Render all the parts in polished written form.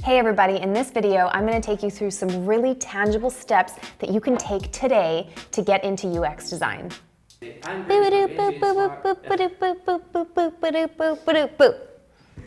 Hey everybody, in this video, I'm going to take you through some really tangible steps that you can take today to get into UX design.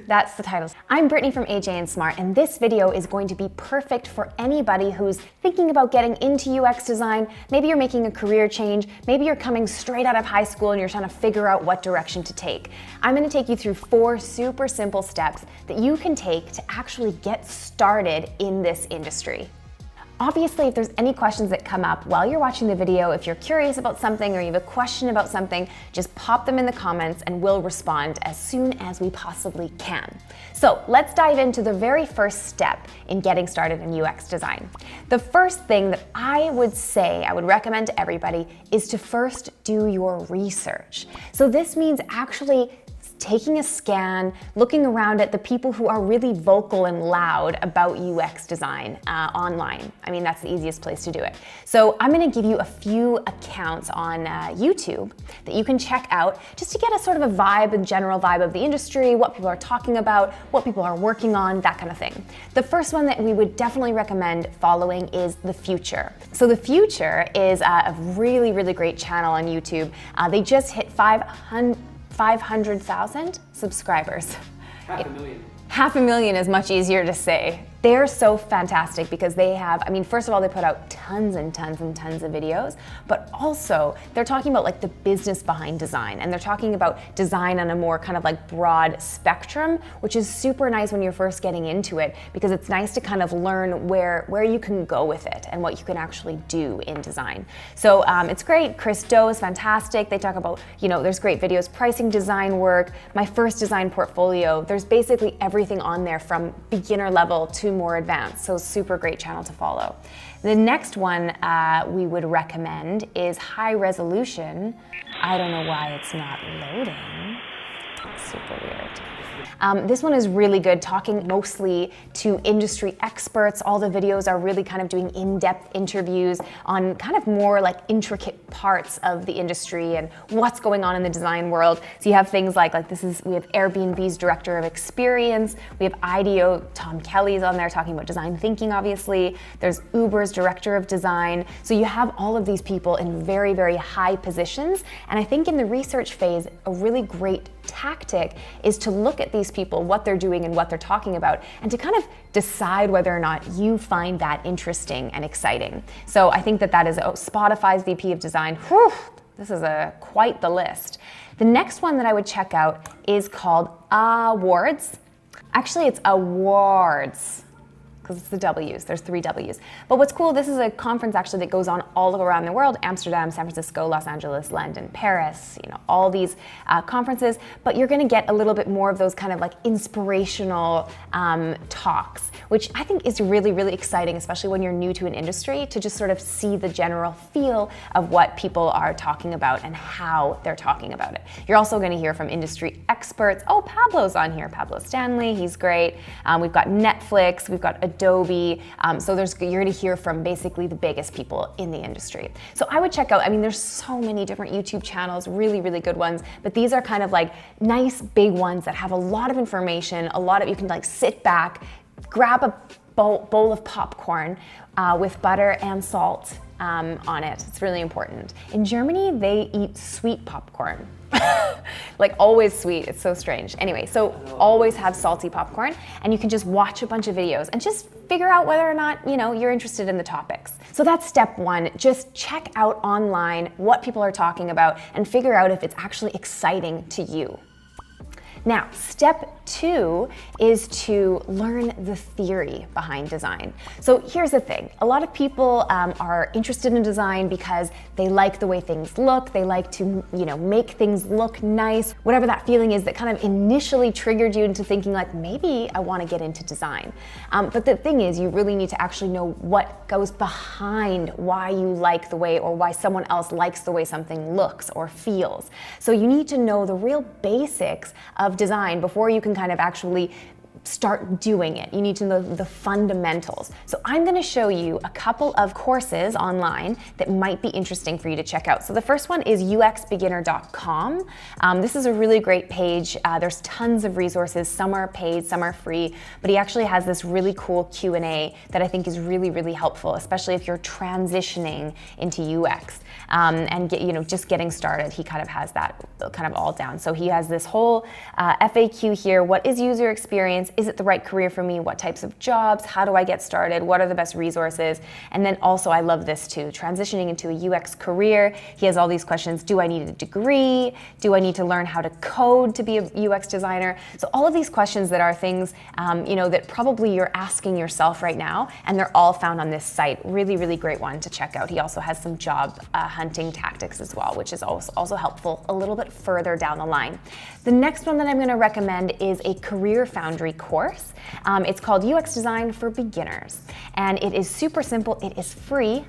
That's the title. I'm Brittany from AJ and Smart, and this video is going to be perfect for anybody who's thinking about getting into UX design. Maybe you're making a career change, maybe you're coming straight out of high school and you're trying to figure out what direction to take. I'm going to take you through 4 super simple steps that you can take to actually get started in this industry. Obviously, if there's any questions that come up while you're watching the video, if you're curious about something or you have a question about something, just pop them in the comments and we'll respond as soon as we possibly can. So let's dive into the very first step in getting started in UX design. The first thing that I would recommend to everybody is to first do your research. So this means actually taking a scan, looking around at the people who are really vocal and loud about UX design online. I mean, that's the easiest place to do it. So I'm going to give you a few accounts on YouTube that you can check out just to get a sort of a general vibe of the industry, what people are talking about, what people are working on, that kind of thing. The first one that we would definitely recommend following is The Future. So The Future is a really, really great channel on YouTube. They just hit 500,000 subscribers. Half a million is much easier to say. They're so fantastic because they have, first of all, they put out tons and tons and tons of videos, but also they're talking about like the business behind design, and they're talking about design on a more kind of like broad spectrum, which is super nice when you're first getting into it, because it's nice to kind of learn where you can go with it and what you can actually do in design. So it's great. Chris Do is fantastic. They talk about, there's great videos, pricing design work, my first design portfolio. There's basically everything on there from beginner level to more advanced, so super great channel to follow. The next one we would recommend is High Resolution. I don't know why it's not loading. It's super weird. This one is really good, talking mostly to industry experts. All the videos are really kind of doing in-depth interviews on kind of more like intricate parts of the industry and what's going on in the design world. So you have things we have Airbnb's Director of Experience, we have IDEO, Tom Kelly's on there talking about design thinking, obviously. There's Uber's Director of Design. So you have all of these people in very, very high positions. And I think in the research phase, a really great tactic is to look at these people, what they're doing and what they're talking about, and to kind of decide whether or not you find that interesting and exciting. So I think that is Spotify's VP of Design. Whew, this is quite the list. The next one that I would check out is called Awards. Actually, it's Awards, because it's the W's, there's 3 W's. But what's cool, this is a conference actually that goes on all around the world: Amsterdam, San Francisco, Los Angeles, London, Paris, all these conferences, but you're gonna get a little bit more of those kind of like inspirational talks, which I think is really, really exciting, especially when you're new to an industry, to just sort of see the general feel of what people are talking about and how they're talking about it. You're also gonna hear from industry experts. Oh, Pablo's on here, Pablo Stanley, he's great. We've got Netflix, we've got Adobe, so you're going to hear from basically the biggest people in the industry. So I would check out, there's so many different YouTube channels, really, really good ones, but these are kind of like nice big ones that have a lot of information, you can like sit back, grab a bowl of popcorn with butter and salt on it. It's really important. In Germany, they eat sweet popcorn. Like always sweet, it's so strange. Anyway, so always have salty popcorn, and you can just watch a bunch of videos and just figure out whether or not, you're interested in the topics. So that's step 1, just check out online what people are talking about and figure out if it's actually exciting to you. Now, step 2 is to learn the theory behind design. So here's the thing. A lot of people are interested in design because they like the way things look. They like to, make things look nice. Whatever that feeling is that kind of initially triggered you into thinking like, maybe I want to get into design. But the thing is, you really need to actually know what goes behind why you like the way, or why someone else likes the way something looks or feels. So you need to know the real basics of design before you can kind of actually start doing it. You need to know the fundamentals. So I'm going to show you a couple of courses online that might be interesting for you to check out. So the first one is uxbeginner.com. This is a really great page. There's tons of resources. Some are paid, some are free, but he actually has this really cool Q&A that I think is really, really helpful, especially if you're transitioning into UX and just getting started. He kind of has that kind of all down. So he has this whole FAQ here. What is user experience? Is it the right career for me? What types of jobs? How do I get started? What are the best resources? And then also, I love this too, transitioning into a UX career. He has all these questions. Do I need a degree? Do I need to learn how to code to be a UX designer? So all of these questions that are things, that probably you're asking yourself right now, and they're all found on this site. Really, really great one to check out. He also has some job hunting tactics as well, which is also helpful a little bit further down the line. The next one that I'm going to recommend is a Career Foundry course. It's called UX Design for Beginners, and it is super simple. It is free.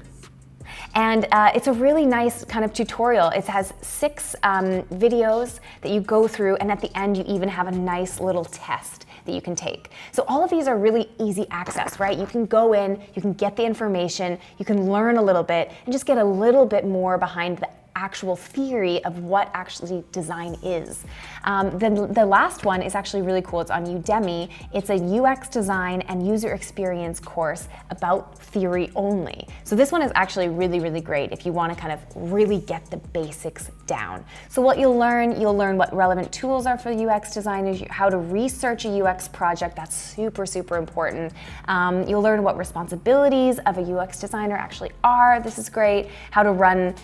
And it's a really nice kind of tutorial. It has 6 videos that you go through, and at the end you even have a nice little test that you can take. So all of these are really easy access, right? You can go in, you can get the information, you can learn a little bit, and just get a little bit more behind the actual theory of what actually design is. Then the last one is actually really cool. It's on Udemy. It's a UX design and user experience course about theory only. So this one is actually really, really great if you want to kind of really get the basics down. So what you'll learn what relevant tools are for UX designers, how to research a UX project. That's super, super important. You'll learn what responsibilities of a UX designer actually are. This is great. How to run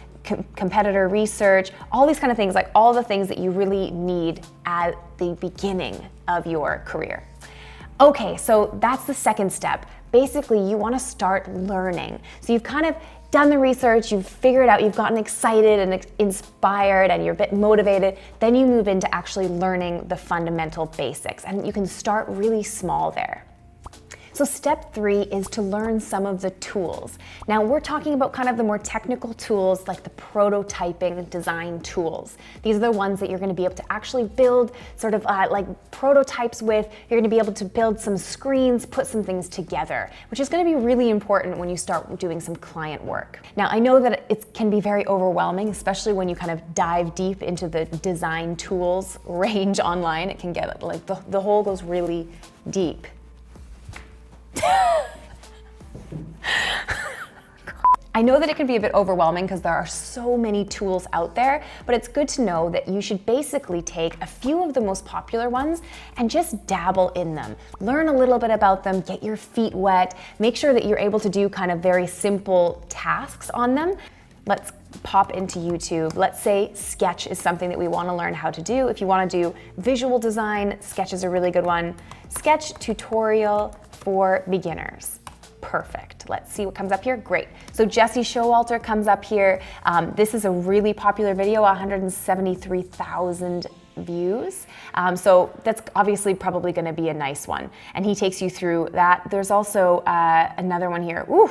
competitor research, all these kind of things, like all the things that you really need at the beginning of your career. Okay, so that's the second step. Basically, you want to start learning. So you've kind of done the research, you've figured out, you've gotten excited and inspired, and you're a bit motivated. Then you move into actually learning the fundamental basics, and you can start really small there. So step 3 is to learn some of the tools. Now we're talking about kind of the more technical tools, like the prototyping design tools. These are the ones that you're going to be able to actually build sort of like prototypes with. You're going to be able to build some screens, put some things together, which is going to be really important when you start doing some client work. Now I know that it can be very overwhelming, especially when you kind of dive deep into the design tools range online. It can get like the hole goes really deep. I know that it can be a bit overwhelming because there are so many tools out there, but it's good to know that you should basically take a few of the most popular ones and just dabble in them. Learn a little bit about them, get your feet wet, make sure that you're able to do kind of very simple tasks on them. Let's pop into YouTube. Let's say Sketch is something that we want to learn how to do. If you want to do visual design, Sketch is a really good one. Sketch tutorial for beginners. Perfect. Let's see what comes up here. Great. So Jesse Showalter comes up here. This is a really popular video, 173,000 views. So that's obviously probably going to be a nice one. And he takes you through that. There's also another one here. Ooh.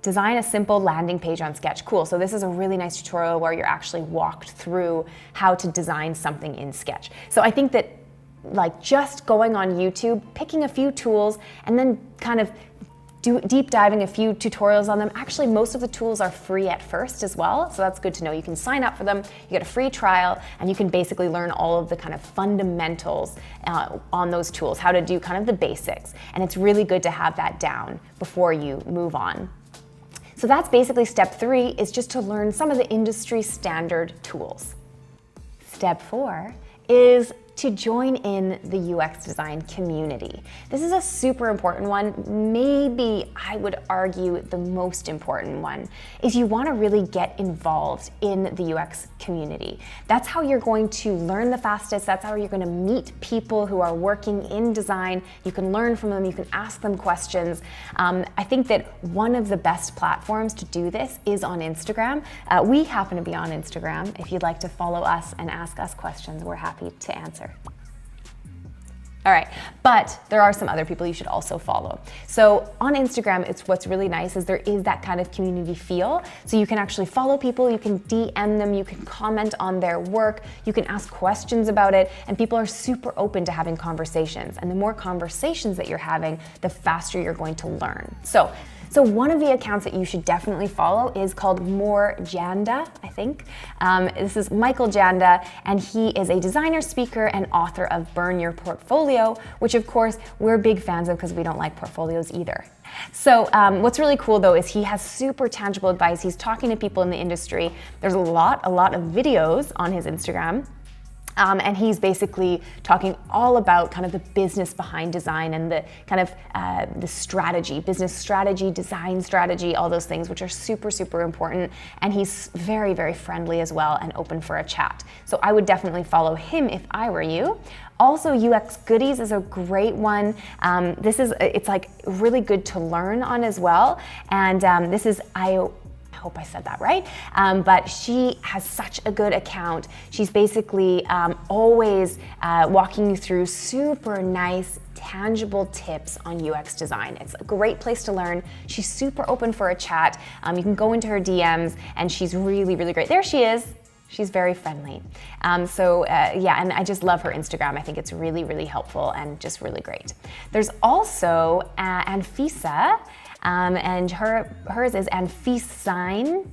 Design a simple landing page on Sketch. Cool. So this is a really nice tutorial where you're actually walked through how to design something in Sketch. So I think that like just going on YouTube, picking a few tools, and then kind of deep diving a few tutorials on them. Actually, most of the tools are free at first as well, so that's good to know. You can sign up for them, you get a free trial, and you can basically learn all of the kind of fundamentals on those tools, how to do kind of the basics. And it's really good to have that down before you move on. So that's basically step 3, is just to learn some of the industry standard tools. Step 4 is to join in the UX design community. This is a super important one. Maybe I would argue the most important one is you want to really get involved in the UX community. That's how you're going to learn the fastest. That's how you're going to meet people who are working in design. You can learn from them. You can ask them questions. I think that one of the best platforms to do this is on Instagram. We happen to be on Instagram. If you'd like to follow us and ask us questions, we're happy to answer. All right, but there are some other people you should also follow. So on Instagram, what's really nice is there is that kind of community feel. So you can actually follow people, you can DM them, you can comment on their work, you can ask questions about it, and people are super open to having conversations. And the more conversations that you're having, the faster you're going to learn. So one of the accounts that you should definitely follow is called More Janda, I think. This is Michael Janda, and he is a designer, speaker, and author of Burn Your Portfolio, which of course we're big fans of because we don't like portfolios either. So what's really cool though is he has super tangible advice. He's talking to people in the industry. There's a lot of videos on his Instagram. And he's basically talking all about kind of the business behind design and the kind of the strategy, business strategy, design strategy, all those things, which are super, super important. And he's very, very friendly as well and open for a chat. So I would definitely follow him if I were you. Also, UX Goodies is a great one. It's like really good to learn on as well. And this is I hope I said that right, but she has such a good account. She's basically always walking you through super nice, tangible tips on UX design. It's a great place to learn. She's super open for a chat. You can go into her DMs and she's really, really great. There she is. She's very friendly. Yeah, and I just love her Instagram. I think it's really, really helpful and just really great. There's also Anfisa, and hers is Anfisine.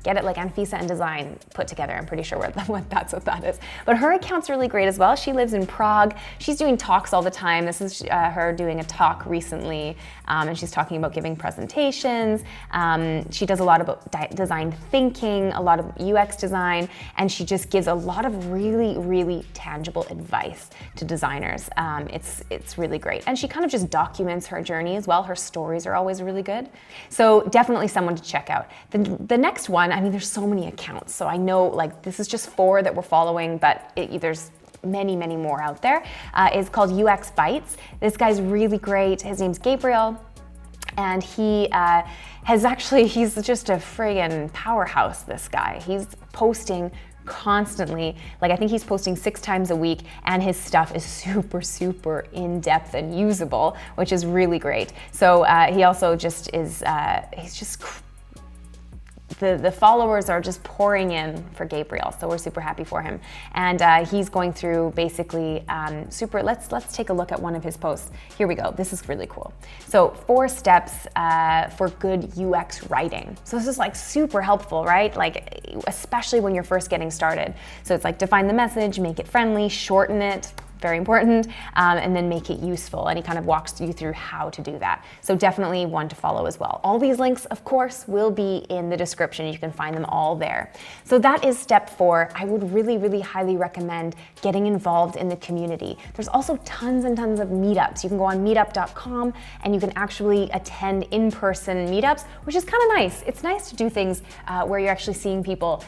Get it? Like Anfisa and design put together. I'm pretty sure that's what that is. But her account's really great as well. She lives in Prague. She's doing talks all the time. This is her doing a talk recently, and she's talking about giving presentations. She does a lot about design thinking, a lot of UX design, and she just gives a lot of really, really tangible advice to designers. It's really great. And she kind of just documents her journey as well. Her stories are always really good. So definitely someone to check out. The next one, I mean, there's so many accounts. So I know like this is just 4 that we're following, but there's many, many more out there, is called UX Bytes. This guy's really great. His name's Gabriel. And he's just a friggin' powerhouse, this guy. He's posting constantly. Like I think he's posting 6 times a week, and his stuff is super, super in-depth and usable, which is really great. So he also just is, the followers are just pouring in for Gabriel, so we're super happy for him. And he's going through basically let's take a look at one of his posts. Here we go. This is really cool. So 4 steps for good UX writing. So this is like super helpful, right? Like especially when you're first getting started. So it's like define the message, make it friendly, shorten it. Very important, and then make it useful. And he kind of walks you through how to do that. So definitely one to follow as well. All these links, of course, will be in the description. You can find them all there. So that is step 4. I would really, really highly recommend getting involved in the community. There's also tons and tons of meetups. You can go on meetup.com and you can actually attend in-person meetups, which is kind of nice. It's nice to do things where you're actually seeing people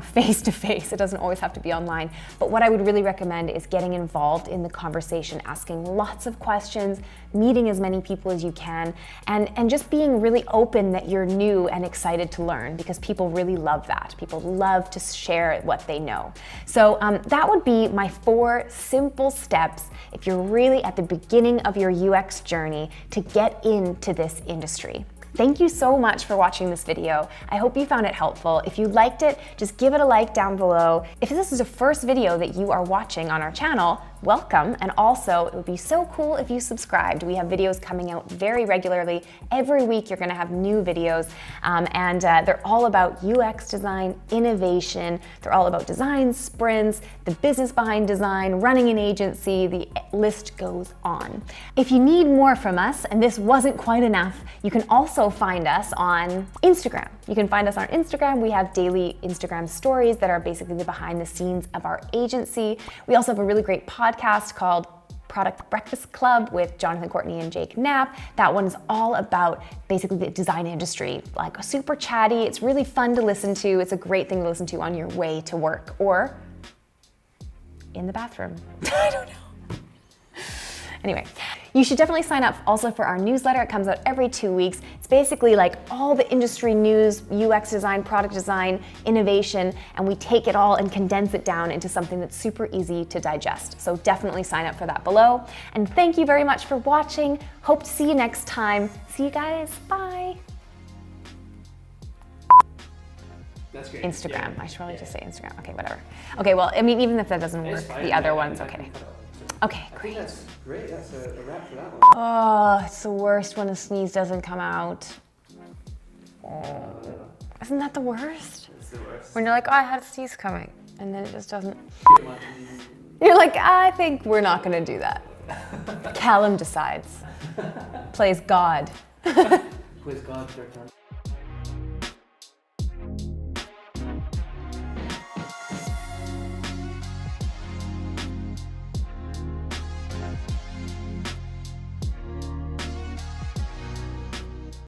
face to face. It doesn't always have to be online. But what I would really recommend is getting involved in the conversation, asking lots of questions, meeting as many people as you can, and just being really open that you're new and excited to learn, because people really love that. People love to share what they know. So that would be my 4 simple steps if you're really at the beginning of your UX journey to get into this industry. Thank you so much for watching this video. I hope you found it helpful. If you liked it, just give it a like down below. If this is the first video that you are watching on our channel, welcome. And also, it would be so cool if you subscribed. We have videos coming out very regularly. Every week you're gonna have new videos, and they're all about UX design, innovation. They're all about design sprints, the business behind design, running an agency, the list goes on. If you need more from us, and this wasn't quite enough, you can also find us on Instagram. You can find us on Instagram. We have daily Instagram stories that are basically the behind the scenes of our agency. We also have a really great podcast called Product Breakfast Club with Jonathan Courtney and Jake Knapp. That one's all about basically the design industry, like super chatty. It's really fun to listen to. It's a great thing to listen to on your way to work or in the bathroom. I don't know. Anyway, You should definitely sign up also for our newsletter. It comes out every 2 weeks. It's basically like all the industry news, UX design, product design, innovation, and we take it all and condense it down into something that's super easy to digest. So definitely sign up for that below. And thank you very much for watching. Hope to see you next time. See you guys. Bye. That's great. Instagram. I should probably just say Instagram. Okay, whatever. Okay, well, I mean, even if that doesn't work, the other one's okay. Okay, I think great. that's great. That's a wrap for that one. Oh, it's the worst when a sneeze doesn't come out. Isn't that the worst? It's the worst. When you're like, oh, I had a sneeze coming, and then it just doesn't. You're like, I think we're not gonna do that. Callum decides. Plays God. Quiz God, third time.